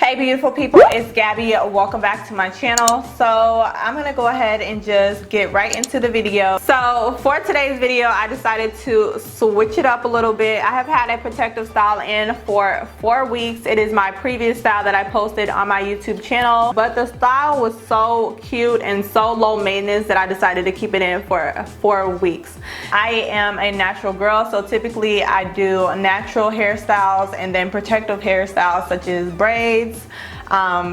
Hey beautiful people, it's Gabby. Welcome back to my channel. So I'm gonna go ahead and just get right into the video. So for today's video, I decided to switch it up a little bit. I have had a protective style in for 4 weeks. It is my previous style that I posted on my YouTube channel, but the style was so cute and so low maintenance that I decided to keep it in for 4 weeks. I am a natural girl, so typically I do natural hairstyles and then protective hairstyles such as braids,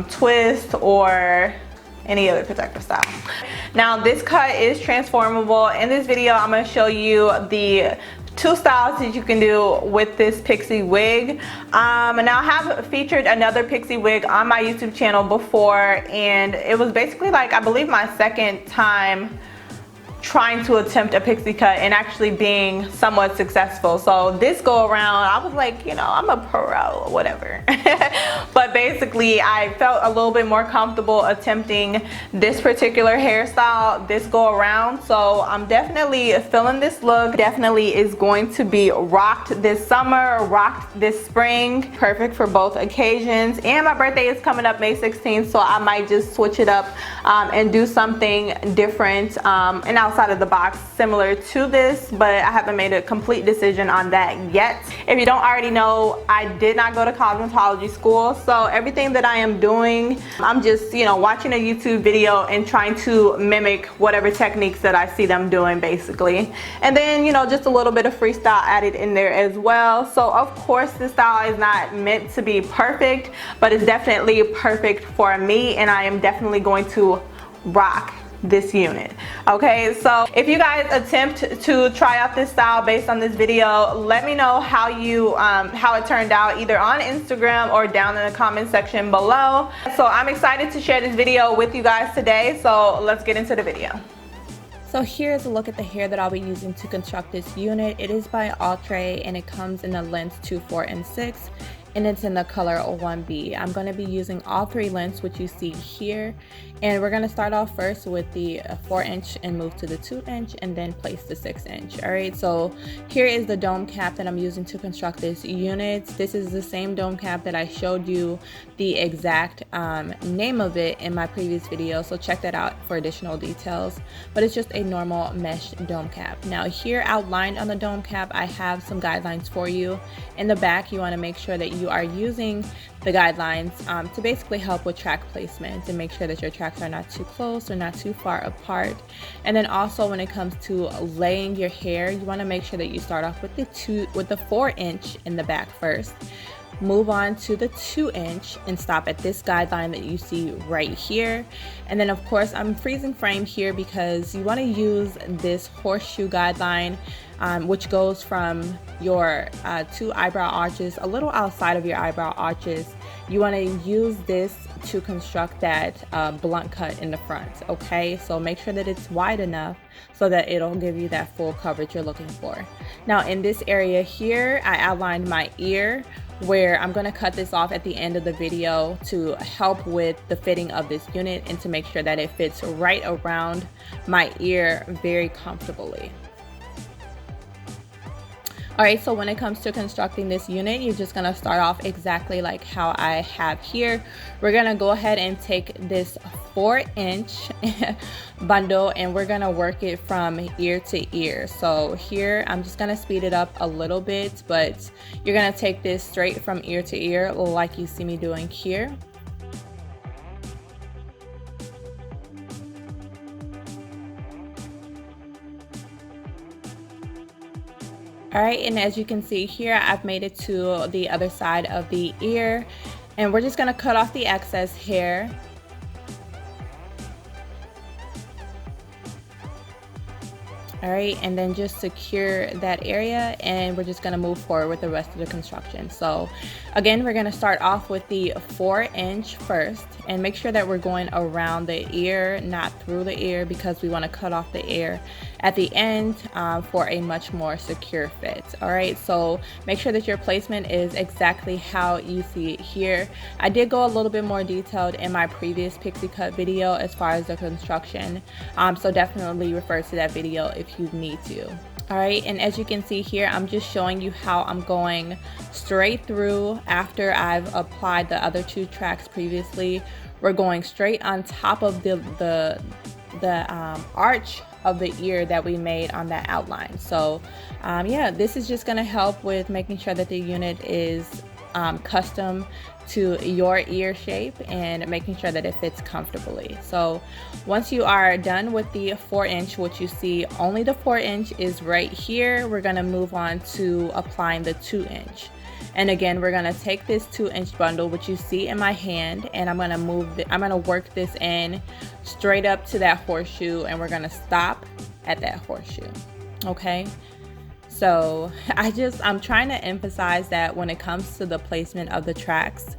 twist, or any other protective style. Now this cut is transformable. In this video I'm going to show you the 2 styles that you can do with this Pixie wig. Now I have featured another Pixie wig on my YouTube channel before, and it was basically like, I believe, my second time trying to attempt a pixie cut and actually being somewhat successful. So this go around, I was like, you know, I'm a pro, whatever. But basically I felt a little bit more comfortable attempting this particular hairstyle this go around. So I'm definitely feeling this look. Definitely is going to be rocked this summer, rocked this spring. Perfect for both occasions. And my birthday is coming up May 16th, so I might just switch it up and do something different and outside of the box similar to this, but I haven't made a complete decision on that yet. If you don't already know, I did not go to cosmetology school, so everything that I am doing, I'm just, you know, watching a YouTube video and trying to mimic whatever techniques that I see them doing basically. And then, you know, just a little bit of freestyle added in there as well. So of course this style is not meant to be perfect, but it's definitely perfect for me, and I am definitely going to rock this unit. Okay, so if you guys attempt to try out this style based on this video, let me know how it turned out, either on Instagram or down in the comment section below. So I'm excited to share this video with you guys today, so let's get into the video. So here's a look at the hair that I'll be using to construct this unit. It is by Outre and it comes in the lengths 2, 4, and 6. And it's in the color 1B. I'm going to be using all 3 lengths, which you see here, and we're going to start off first with the 4-inch and move to the 2-inch and then place the 6-inch. Alright, so here is the dome cap that I'm using to construct this unit. This is the same dome cap that I showed you the exact name of it in my previous video, so check that out for additional details. But it's just a normal mesh dome cap. Now here outlined on the dome cap, I have some guidelines for you. In the back, you want to make sure that you are using the guidelines to basically help with track placement and make sure that your tracks are not too close or not too far apart. And then also when it comes to laying your hair, you want to make sure that you start off with the 4-inch in the back first. Move on to the 2-inch and stop at this guideline that you see right here. And then of course I'm freezing frame here because you want to use this horseshoe guideline, which goes from your 2 eyebrow arches, a little outside of your eyebrow arches. You want to use this to construct that blunt cut in the front. Okay, so make sure that it's wide enough so that it'll give you that full coverage you're looking for. Now in this area here, I outlined my ear, where I'm going to cut this off at the end of the video to help with the fitting of this unit and to make sure that it fits right around my ear very comfortably. Alright, so when it comes to constructing this unit, you're just going to start off exactly like how I have here. We're going to go ahead and take this 4-inch bundle and we're going to work it from ear to ear. So here I'm just going to speed it up a little bit, but you're going to take this straight from ear to ear like you see me doing here. Alright, and as you can see here, I've made it to the other side of the ear, and we're just going to cut off the excess hair. Alright, and then just secure that area, and we're just going to move forward with the rest of the construction. So again, we're going to start off with the 4-inch first, and make sure that we're going around the ear, not through the ear, because we want to cut off the ear at the end for a much more secure fit. All right, so make sure that your placement is exactly how you see it here. I did go a little bit more detailed in my previous pixie cut video as far as the construction, so definitely refer to that video if you need to. All right, and as you can see here, I'm just showing you how I'm going straight through after I've applied the other 2 tracks previously. We're going straight on top of the arch of the ear that we made on that outline. So yeah, this is just going to help with making sure that the unit is custom to your ear shape and making sure that it fits comfortably. So once you are done with the 4-inch, which you see only the 4-inch is right here, we're going to move on to applying the 2-inch. And again, we're going to take this 2-inch bundle, which you see in my hand, and I'm going to work this in straight up to that horseshoe, and we're going to stop at that horseshoe. Okay, so I'm trying to emphasize that when it comes to the placement of the tracks,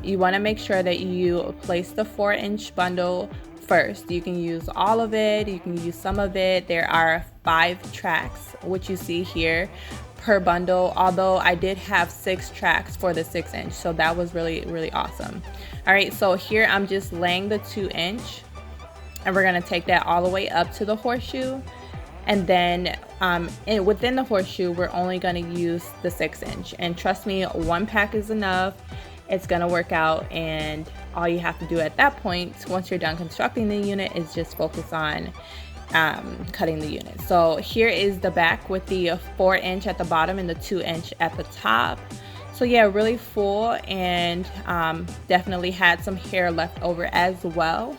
you want to make sure that you place the 4-inch bundle first. You can use all of it, you can use some of it. There are 5 tracks, which you see here, per bundle, although I did have 6 tracks for the 6-inch, so that was really awesome. All right, so here I'm just laying the 2-inch, and we're going to take that all the way up to the horseshoe, and then within the horseshoe we're only going to use the 6-inch, and trust me, 1 pack is enough. It's going to work out, and all you have to do at that point, once you're done constructing the unit, is just focus on cutting the unit. So here is the back with the 4-inch at the bottom and the 2-inch at the top. So yeah, really full, and definitely had some hair left over as well.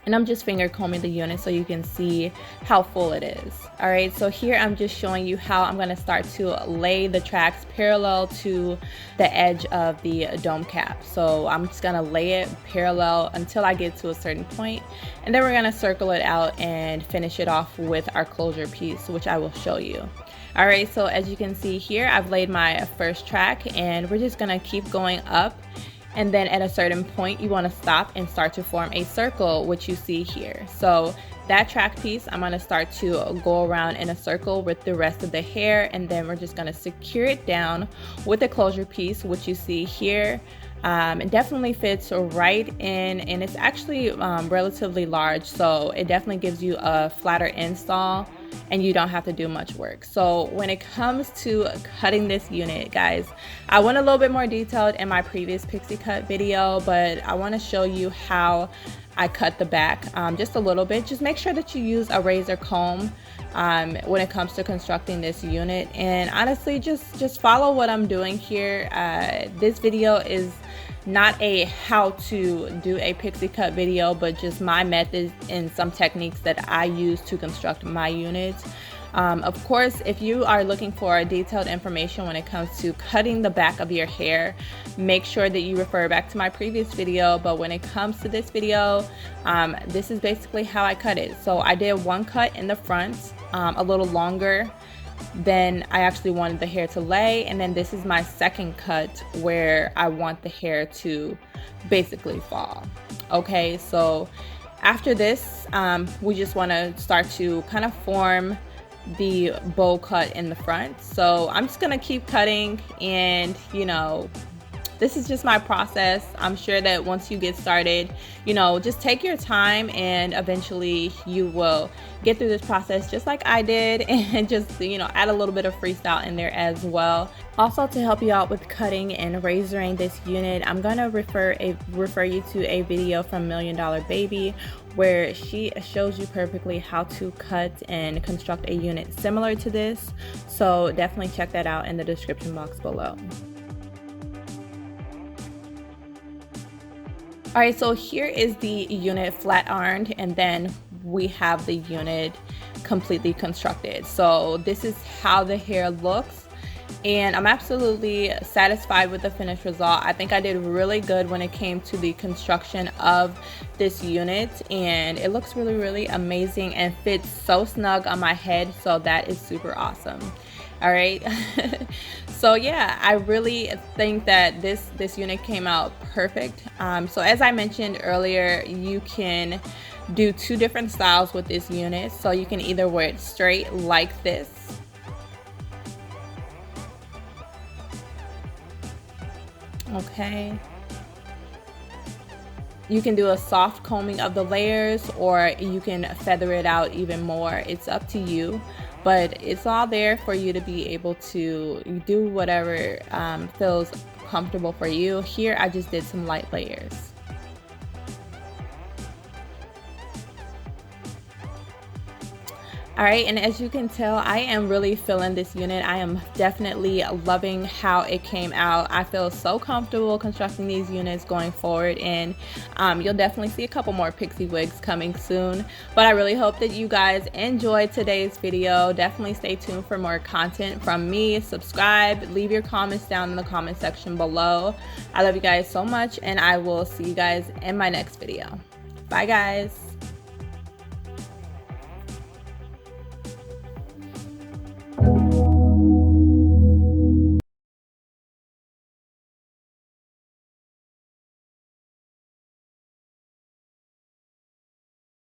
And I'm just finger combing the unit so you can see how full it is. All right, so here I'm just showing you how I'm going to start to lay the tracks parallel to the edge of the dome cap. So I'm just going to lay it parallel until I get to a certain point, and then we're going to circle it out and finish it off with our closure piece, which I will show you. All right, so as you can see here, I've laid my first track, and we're just going to keep going up. And then at a certain point, you want to stop and start to form a circle, which you see here. So that track piece, I'm going to start to go around in a circle with the rest of the hair, and then we're just going to secure it down with the closure piece, which you see here. It definitely fits right in, and it's actually relatively large, so it definitely gives you a flatter install, and you don't have to do much work. So when it comes to cutting this unit, guys, I went a little bit more detailed in my previous pixie cut video, but I want to show you how I cut the back just a little bit. Just make sure that you use a razor comb when it comes to constructing this unit, and honestly, just follow what I'm doing here. This video is not a how to do a pixie cut video, but just my methods and some techniques that I use to construct my units. Of course, if you are looking for detailed information when it comes to cutting the back of your hair, make sure that you refer back to my previous video. But when it comes to this video, this is basically how I cut it. So I did one cut in the front, a little longer than I actually wanted the hair to lay, and then this is my second cut where I want the hair to basically fall. Okay, so after this, we just want to start to kind of form the bowl cut in the front. So I'm just gonna keep cutting, and you know, this is just my process. I'm sure that once you get started, you know, just take your time, and eventually you will get through this process just like I did, and just, you know, add a little bit of freestyle in there as well. Also, to help you out with cutting and razoring this unit, I'm gonna refer you to a video from $1 Million Baby, where she shows you perfectly how to cut and construct a unit similar to this. So definitely check that out in the description box below. All right, so here is the unit flat ironed, and then we have the unit completely constructed. So this is how the hair looks, and I'm absolutely satisfied with the finished result. I think I did really good when it came to the construction of this unit, and it looks really amazing and fits so snug on my head, so that is super awesome. All right, So yeah, I really think that this unit came out perfect. So as I mentioned earlier, you can do 2 different styles with this unit. So you can either wear it straight like this, okay. You can do a soft combing of the layers, or you can feather it out even more. It's up to you, but it's all there for you to be able to do whatever feels comfortable for you. Here I just did some light layers. All right, and as you can tell, I am really feeling this unit. I am definitely loving how it came out. I feel so comfortable constructing these units going forward, and you'll definitely see a couple more Pixie wigs coming soon. But I really hope that you guys enjoyed today's video. Definitely stay tuned for more content from me. Subscribe, leave your comments down in the comment section below. I love you guys so much, and I will see you guys in my next video. Bye guys.